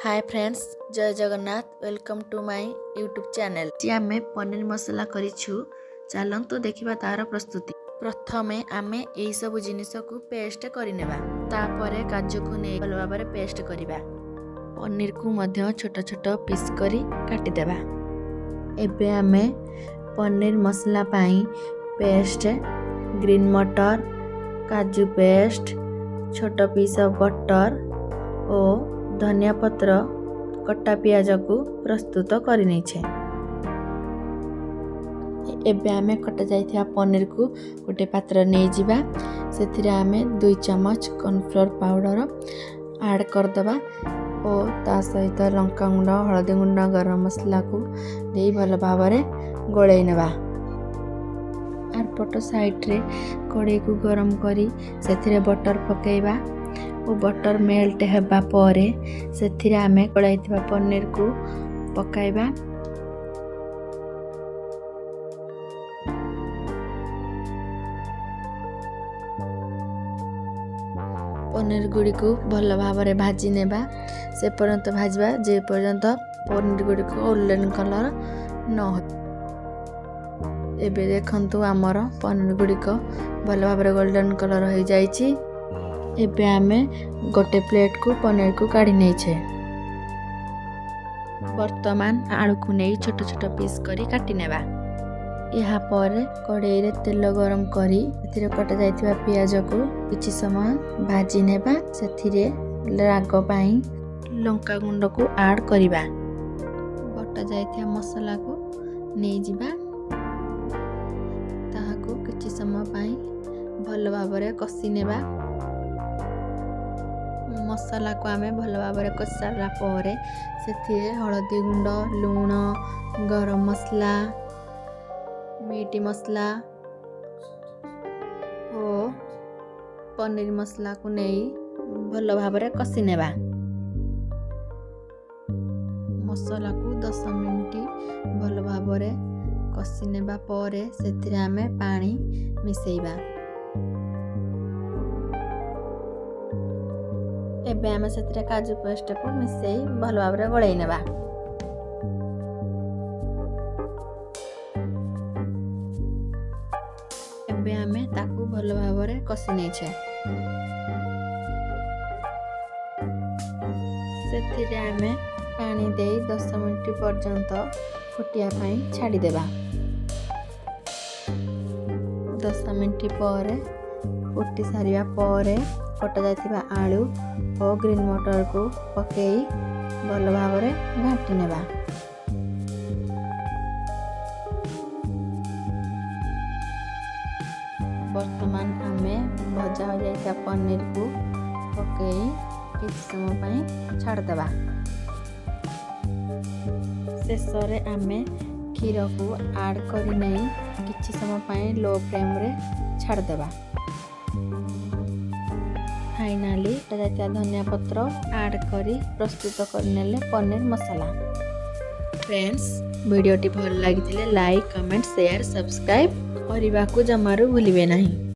Hi friends, Jai Jagannath. Welcome to my YouTube channel. जी आमे पनीर मसला करिछु। चलंतु देखिबा तार प्रस्तुति। प्रथमे आमे एई सब जिनिस को पेस्ट करिनेबा। तापरे काजू को नै भल भाबरे पेस्ट करिबा। पनीर को मध्य छोट छोट पीस करी काटि देबा। एबे आमे पनीर मसला पाई पेस्ट, ग्रीन मटर, काजू पेस्ट, छोट पीस ऑफ बटर और धनिया पत्र कटा पियाज को प्रस्तुत करि नैछे। एबे आमे कटा जाइथिया पनीर को गोटे पात्र नै जिबा। सेथिरे आमे 2 चम्मच कॉर्नफ्लोर पाउडर ऐड कर दबा और ता सहित लंका गुंड, हळदी गुंड, गरम मसला को देई भल भाबरे गोळै नेबा। आरपट साइड रे कड़ाई को गरम करी सेथिरे बटर पकेइबा और बटर मेल्ट हेबा परे सेथिरे आमे कड़ाइथिबा पनीर को पकाइबा। पनीर गुड़ी को भल भाबरे भाजी नेबा। से पर्यंत भाजबा जे पर्यंत पनीर गुड़ी को गोल्डन कलर न हो। एबे देखंतु हमर पनीर गुड़ी को भल भाबरे गोल्डन कलर हो जाइछि। एबे आमे गोटे प्लेट को पनीर को काढ़ी नेछे। वर्तमान आलू को नै छोट छोट पीस करी काटी नेबा। यहाँ पर कड़ाई रे तेल गरम करी एथिरे कटा जाइथिबा पियाज को किछि समय भाजी नेबा। सेथिरे राग पाई लंका गुंड को ऐड करिबा। बटा जाइथिबा मसाला को नै जिबा। ताहाको किछि समय पाई भल भाबरे कसी नेबा। मसाला को आमे भल भाबरे कसी सारा परे सेथिरे हळदी गुंड, लूण, गरम मसला, मीट मसला और पनीर मसला को नै भल भाबरे कसी नेबा। मसाला को 10 मिनिट भल भाबरे कसी नेबा परे सेथिरे आमे पानी मिसेइबा। एबे आमे सेथिरे काजू पेस्ट को मिसेई भल भाबरे गोळै नेबा। एबे आमे ताकू भल भाबरे कसी नेछे। सेथिरे आमे पानी देई 10 मिनिट पर्यंत फुटिया पाई छाडी देबा। 10 मिनिट परे फुटी सारिया परे कटा जाइथिबा आलू और ग्रीन मटर को पकेई भल भाबरे घाटी नेबा। वर्तमान आमे भजा हो जाइता पनीर को पकेई किछ समय पई छाड़ देबा। शेषरे आमे क्षीर को ऐड करी नै किछ समय पई लो फ्लेम रे छाड़ देबा। फाइनाली धनिया पत्र ऐड करी प्रस्तुत करनेले पनीर मसाला। फ्रेंड्स, वीडियोटी भल लागिथिले लाइक, कमेंट, शेयर, सब्सक्राइब करने को जमारू भूलिबे नहीं।